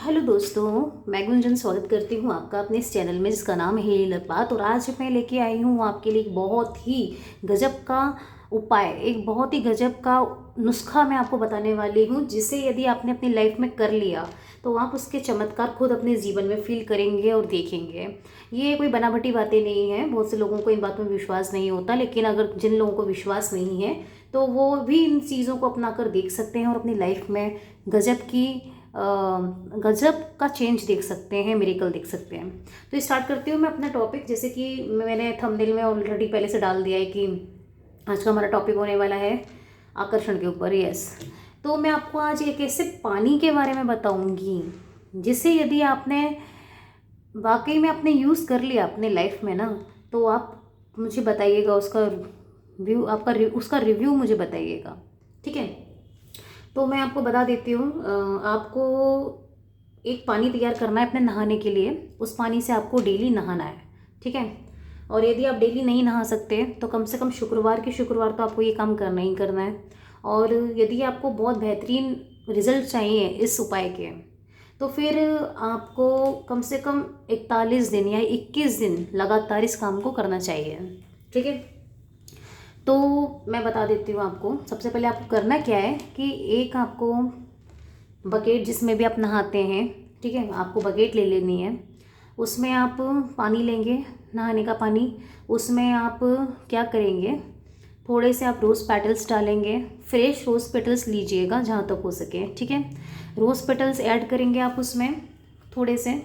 Hello दोस्तों, मैं गुंजन स्वागत करती हूँ आपका अपने इस चैनल में जिसका नाम है हील बात। और आज मैं लेके आई हूँ आपके लिए एक बहुत ही गजब का उपाय, एक बहुत ही गजब का नुस्खा मैं आपको बताने वाली हूँ, जिसे यदि आपने अपनी लाइफ में कर लिया तो आप उसके चमत्कार खुद अपने जीवन में फील करेंगे और देखेंगे। ये कोई बनावटी बातें नहीं है, बहुत से लोगों को इन बातों में विश्वास नहीं होता, लेकिन अगर जिन लोगों को विश्वास नहीं है तो वो भी इन चीज़ों को अपना कर देख सकते हैं और अपनी लाइफ में गजब का चेंज देख सकते हैं, मिरेकल देख सकते हैं। तो स्टार्ट करती हूँ मैं अपना टॉपिक। जैसे कि मैंने थंबनेल में ऑलरेडी पहले से डाल दिया है कि आज का हमारा टॉपिक होने वाला है आकर्षण के ऊपर। यस, तो मैं आपको आज एक ऐसे पानी के बारे में बताऊंगी जिसे यदि आपने वाकई में आपने यूज़ कर लिया अपने लाइफ में ना, तो आप मुझे बताइएगा उसका उसका रिव्यू मुझे बताइएगा, ठीक है। तो मैं आपको बता देती हूँ, आपको एक पानी तैयार करना है अपने नहाने के लिए। उस पानी से आपको डेली नहाना है, ठीक है। और यदि आप डेली नहीं नहा सकते तो कम से कम शुक्रवार के शुक्रवार तो आपको ये काम करना ही करना है। और यदि आपको बहुत बेहतरीन रिजल्ट चाहिए इस उपाय के, तो फिर आपको कम से कम 41 दिन या 21 दिन लगातार इस काम को करना चाहिए, ठीक है। तो मैं बता देती हूँ आपको। सबसे पहले आपको करना क्या है कि एक आपको बकेट, जिसमें भी आप नहाते हैं, ठीक है, आपको बकेट ले लेनी है। उसमें आप पानी लेंगे, नहाने का पानी। उसमें आप क्या करेंगे, थोड़े से आप रोज़ पेटल्स डालेंगे। फ्रेश रोज़ पेटल्स लीजिएगा जहाँ तक हो सके, ठीक है। रोज़ पेटल्स ऐड करेंगे आप उसमें थोड़े से।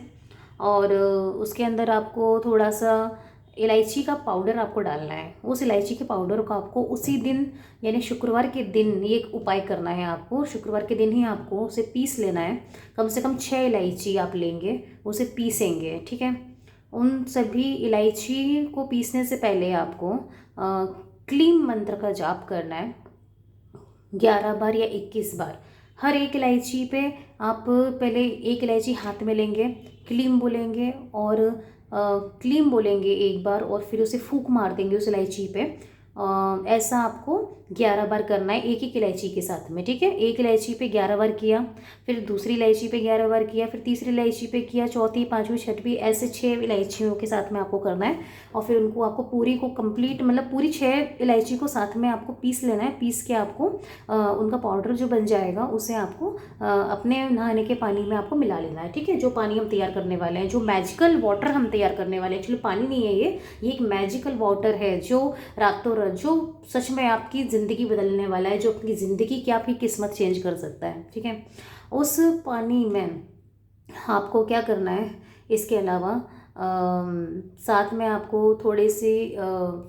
और उसके अंदर आपको थोड़ा सा इलायची का पाउडर आपको डालना है। उस इलायची के पाउडर को आपको उसी दिन, यानी शुक्रवार के दिन, ये एक उपाय करना है आपको। शुक्रवार के दिन ही आपको उसे पीस लेना है। कम से कम 6 इलायची आप लेंगे, उसे पीसेंगे, ठीक है। उन सभी इलायची को पीसने से पहले आपको क्लीम मंत्र का जाप करना है 11 बार या 21 बार। हर एक इलायची पे आप पहले एक इलायची हाथ में लेंगे, क्लीम बोलेंगे, और क्लीम बोलेंगे एक बार, और फिर उसे फूंक मार देंगे उस इलायची पे। ऐसा आपको 11 बार करना है एक एक इलायची के साथ में, ठीक है। एक इलायची पे 11 बार किया, फिर दूसरी इलायची पे 11 बार किया, फिर तीसरी इलायची पे किया, चौथी, पांचवी, छठवीं, ऐसे 6 इलायचियों के साथ में आपको करना है। और फिर उनको आपको पूरी को कंप्लीट, मतलब पूरी 6 इलायची को साथ में आपको पीस लेना है। पीस के आपको उनका पाउडर जो बन जाएगा उसे आपको अपने नहाने के पानी में आपको मिला लेना है, ठीक है। जो पानी हम तैयार करने वाले हैं, जो मैजिकल वाटर हम तैयार करने वाले हैं, एक्चुअली पानी नहीं है ये एक मैजिकल वाटर है जो रातों रात, जो सच में आपकी ज़िंदगी बदलने वाला है, जो आपकी ज़िंदगी की, आपकी किस्मत चेंज कर सकता है, ठीक है। उस पानी में आपको क्या करना है, इसके अलावा साथ में आपको थोड़े से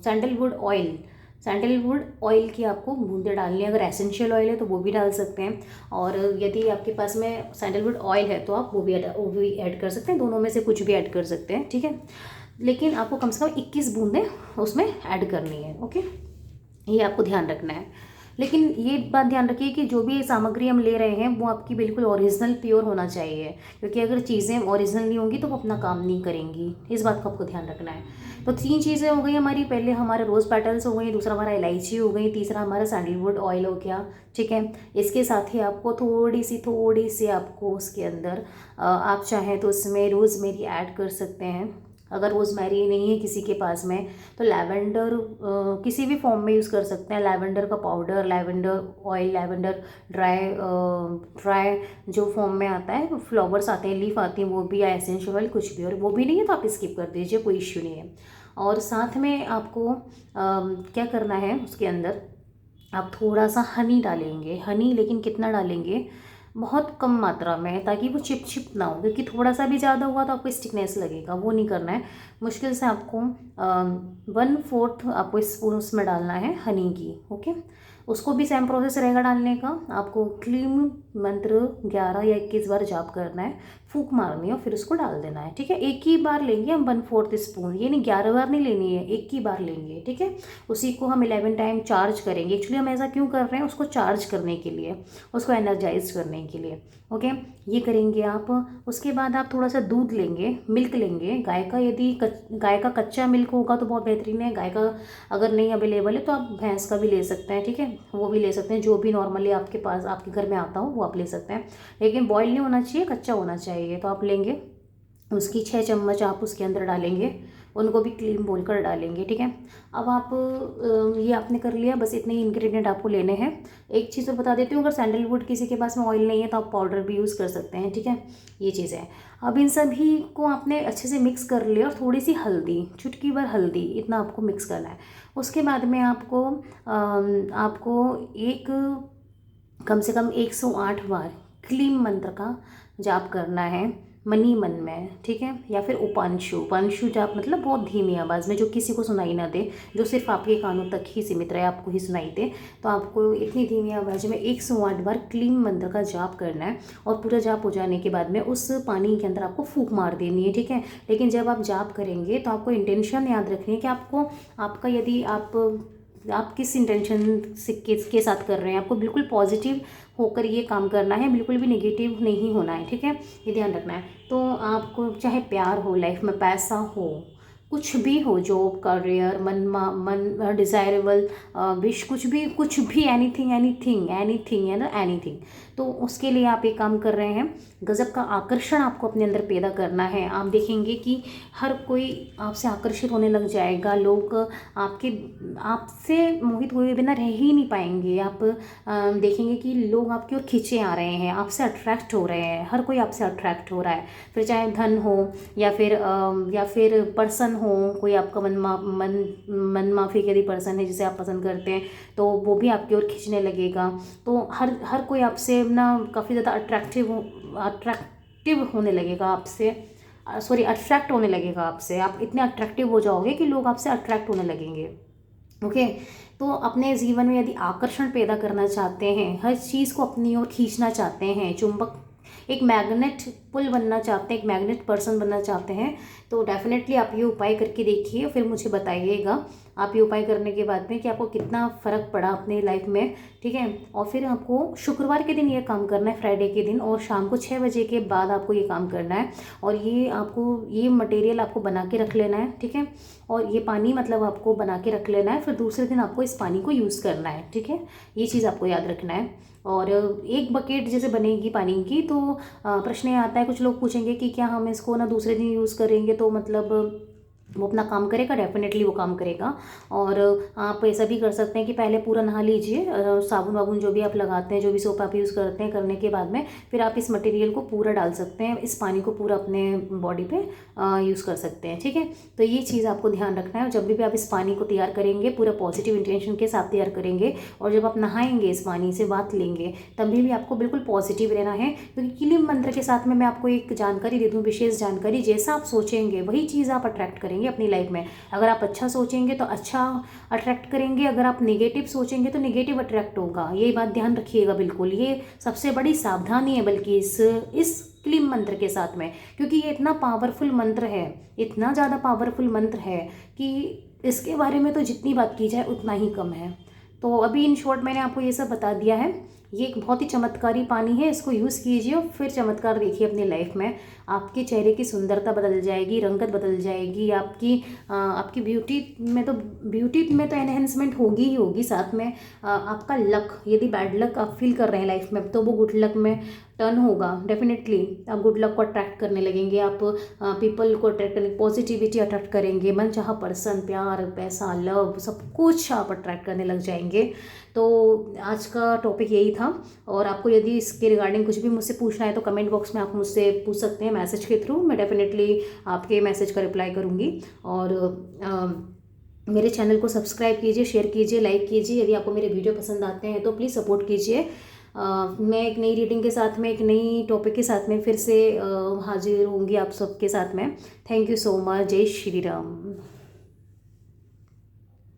सैंडलवुड ऑयल की आपको बूंदे डालनी है। अगर एसेंशियल ऑयल है तो वो भी डाल सकते हैं, और यदि आपके पास में सैंडलवुड ऑयल है तो आप वो भी ऐड कर सकते हैं। दोनों में से कुछ भी ऐड कर सकते हैं, ठीक है। लेकिन आपको कम से कम 21 बूंदें उसमें ऐड करनी है, ओके। ये आपको ध्यान रखना है। लेकिन ये बात ध्यान रखिए कि जो भी सामग्री हम ले रहे हैं वो आपकी बिल्कुल ओरिजिनल प्योर होना चाहिए, क्योंकि अगर चीज़ें ओरिजिनल नहीं होंगी तो वो अपना काम नहीं करेंगी। इस बात को आपको ध्यान रखना है। तो 3 चीज़ें हो गई हमारी। पहले हमारे रोज़ पेटल्स हो गई, दूसरा हमारा इलायची हो गई, तीसरा हमारा सैंडलवुड ऑयल हो गया, ठीक है। इसके साथ ही आपको थोड़ी सी आपको उसके अंदर आप चाहें तो उसमें रोज़मेरी ऐड कर सकते हैं। अगर रोज़मेरी नहीं है किसी के पास में तो लैवेंडर किसी भी फॉर्म में यूज़ कर सकते हैं। लैवेंडर का powder, lavender oil, lavender dry जो फॉर्म में आता है, फ्लावर्स आते हैं, लीफ आती हैं, वो भी, या एसेंशियल ऑयल, कुछ भी। और वो भी नहीं है तो आप स्किप कर दीजिए, कोई इश्यू नहीं है। और साथ में आपको क्या करना है, उसके अंदर आप थोड़ा सा हनी डालेंगे। हनी लेकिन कितना डालेंगे, बहुत कम मात्रा में, ताकि वो चिप ना हो, क्योंकि थोड़ा सा भी ज़्यादा हुआ तो आपको स्टिकनेस लगेगा, वो नहीं करना है। मुश्किल से आपको 1/4 आपको स्पून उसमें डालना है हनी की, ओके। उसको भी सेम प्रोसेस रहेगा डालने का। आपको क्लीम मंत्र 11 या 21 बार जाप करना है, फूंक मारनी है और फिर उसको डाल देना है, ठीक है। एक ही बार लेंगे हम 1/4 स्पून, ये नहीं 11 बार नहीं लेनी है, एक ही बार लेंगे, ठीक है। उसी को हम 11 टाइम चार्ज करेंगे। एक्चुअली हम ऐसा क्यों कर रहे हैं, उसको चार्ज करने के लिए, उसको एनर्जाइज करने के लिए, ओके। ये करेंगे आप। उसके बाद आप थोड़ा सा दूध लेंगे, मिल्क लेंगे गाय का। यदि गाय का कच्चा मिल्क होगा तो बहुत बेहतरीन है। गाय का अगर नहीं अवेलेबल है तो आप भैंस का भी ले सकते हैं, ठीक है, वो भी ले सकते हैं। जो भी नॉर्मली आपके पास, आपके घर में आता हो वो आप ले सकते हैं, लेकिन बॉयल नहीं होना चाहिए, कच्चा होना चाहिए। तो आप लेंगे, उसकी 6 चम्मच आप उसके अंदर डालेंगे, उनको भी क्लीन बोल कर डालेंगे, ठीक है। अब आप ये आपने कर लिया, बस इतने ही इंग्रेडिएंट आपको लेने हैं। एक चीज़ तो बता देती हूँ, अगर सैंडलवुड किसी के पास में ऑयल नहीं है तो आप पाउडर भी यूज़ कर सकते हैं, ठीक है। ये चीज़ है। अब इन सभी को आपने अच्छे से मिक्स कर लिया, और थोड़ी सी हल्दी, चुटकी भर हल्दी, इतना आपको मिक्स करना है। उसके बाद में आपको एक कम से कम 108 बार क्लीम मंत्र का जाप करना है मनी मन में, ठीक है। या फिर उपांशु जाप, मतलब बहुत धीमी आवाज़ में, जो किसी को सुनाई ना दे, जो सिर्फ आपके कानों तक ही सीमित रहे, आपको ही सुनाई दे। तो आपको इतनी धीमी आवाज़ में 108 बार क्लीम मंत्र का जाप करना है। और पूरा जाप हो जाने के बाद में उस पानी के अंदर आपको फूंक मार देनी है, ठीक है। लेकिन जब आप जाप करेंगे तो आपको इंटेंशन याद रखनी है कि आपका यदि आप किस इंटेंशन से के साथ कर रहे हैं, आपको बिल्कुल पॉजिटिव होकर ये काम करना है, बिल्कुल भी नेगेटिव नहीं होना है, ठीक है। ये ध्यान रखना है। तो आपको चाहे प्यार हो, लाइफ में पैसा हो, कुछ भी हो, जॉब, करियर, मन डिज़ायरेबल विश, कुछ भी एनीथिंग है ना, एनीथिंग। तो उसके लिए आप एक काम कर रहे हैं, गज़ब का आकर्षण आपको अपने अंदर पैदा करना है। आप देखेंगे कि हर कोई आपसे आकर्षित होने लग जाएगा, लोग आपसे मोहित हुए बिना रह ही नहीं पाएंगे। आप देखेंगे कि लोग आपकी ओर खींचे आ रहे हैं, आपसे अट्रैक्ट हो रहे हैं, हर कोई आपसे अट्रैक्ट हो रहा है। फिर चाहे धन हो या फिर पर्सन हो, कोई आपका मन माफी यदि पर्सन है जिसे आप पसंद करते हैं, तो वो भी आपकी ओर खींचने लगेगा। तो हर कोई आपसे ना काफ़ी ज़्यादा अट्रैक्टिव होने लगेगा आपसे, अट्रैक्ट होने लगेगा आपसे। आप इतने अट्रैक्टिव हो जाओगे कि लोग आपसे अट्रैक्ट होने लगेंगे, ओके। तो अपने जीवन में यदि आकर्षण पैदा करना चाहते हैं, हर चीज़ को अपनी ओर खींचना चाहते हैं, चुंबक, एक मैग्नेट पुल बनना चाहते हैं, एक मैग्नेट पर्सन बनना चाहते हैं, तो डेफिनेटली आप ये उपाय करके देखिए, फिर मुझे बताइएगा आप ये उपाय करने के बाद में कि आपको कितना फ़र्क पड़ा अपनी लाइफ में, ठीक है। और फिर आपको शुक्रवार के दिन ये काम करना है, फ्राइडे के दिन, और शाम को 6 बजे के बाद आपको ये काम करना है। और ये मटेरियल आपको बना के रख लेना है, ठीक है। और ये पानी मतलब आपको बना के रख लेना है, फिर दूसरे दिन आपको इस पानी को यूज़ करना है, ठीक है। ये चीज़ आपको याद रखना है। और एक बकेट जैसे बनेगी पानी की, तो प्रश्न ये आता है, कुछ लोग पूछेंगे कि क्या हम इसको ना दूसरे दिन यूज़ करेंगे तो मतलब वो अपना काम करेगा? डेफिनेटली वो काम करेगा। और आप ऐसा भी कर सकते हैं कि पहले पूरा नहा लीजिए, साबुन वाबुन जो भी आप लगाते हैं, जो भी सोप आप यूज़ करते हैं, करने के बाद में फिर आप इस मटेरियल को पूरा डाल सकते हैं, इस पानी को पूरा अपने बॉडी पे यूज़ कर सकते हैं, ठीक है। तो ये चीज़ आपको ध्यान रखना है। जब भी आप इस पानी को तैयार करेंगे, पूरा पॉजिटिव इंटेंशन के साथ तैयार करेंगे, और जब आप नहाएंगे, इस पानी से बात लेंगे, तभी भी आपको बिल्कुल पॉजिटिव रहना है। क्योंकि क्लीम मंत्र के साथ में मैं आपको एक जानकारी दे दूँ, विशेष जानकारी, जैसा आप सोचेंगे वही चीज़ आप अट्रैक्ट करेंगे अपनी लाइफ में। अगर आप अच्छा सोचेंगे तो अच्छा अट्रैक्ट करेंगे, अगर आप नेगेटिव सोचेंगे तो नेगेटिव अट्रैक्ट होगा। ये बात ध्यान रखिएगा बिल्कुल, ये सबसे बड़ी सावधानी है बल्कि इस क्लीम मंत्र के साथ में, क्योंकि ये इतना पावरफुल मंत्र है, इतना ज़्यादा पावरफुल मंत्र है कि इसके बारे में तो जितनी बात की जाए उतना ही कम है। तो अभी इन शॉर्ट मैंने आपको ये सब बता दिया है। ये एक बहुत ही चमत्कारी पानी है, इसको यूज़ कीजिए और फिर चमत्कार देखिए अपनी लाइफ में। आपके चेहरे की सुंदरता बदल जाएगी, रंगत बदल जाएगी, आपकी ब्यूटी में तो एनहेंसमेंट होगी ही होगी। साथ में आपका लक, यदि बैड लक आप फील कर रहे हैं लाइफ में, तो वो गुड लक में टर्न होगा। डेफिनेटली आप गुड लक को अट्रैक्ट करने लगेंगे, आप पीपल को अट्रैक्ट करने, पॉजिटिविटी अट्रैक्ट करेंगे, मनचाहा पर्सन, प्यार, पैसा, लव, सब कुछ आप अट्रैक्ट करने लग जाएंगे। तो आज का टॉपिक यही था। और आपको यदि इसके रिगार्डिंग कुछ भी मुझसे पूछना है तो कमेंट बॉक्स में आप मुझसे पूछ सकते हैं मैसेज के थ्रू। मैं डेफिनेटली आपके मैसेज का रिप्लाई करूँगी। और मेरे चैनल को सब्सक्राइब कीजिए, शेयर कीजिए, लाइक कीजिए। यदि आपको मेरे वीडियो पसंद आते हैं तो प्लीज़ सपोर्ट कीजिए। मैं एक नई रीडिंग के साथ में, एक नई टॉपिक के साथ में फिर से हाजिर होंगी आप सबके साथ में। Thank you so much. जय श्री राम।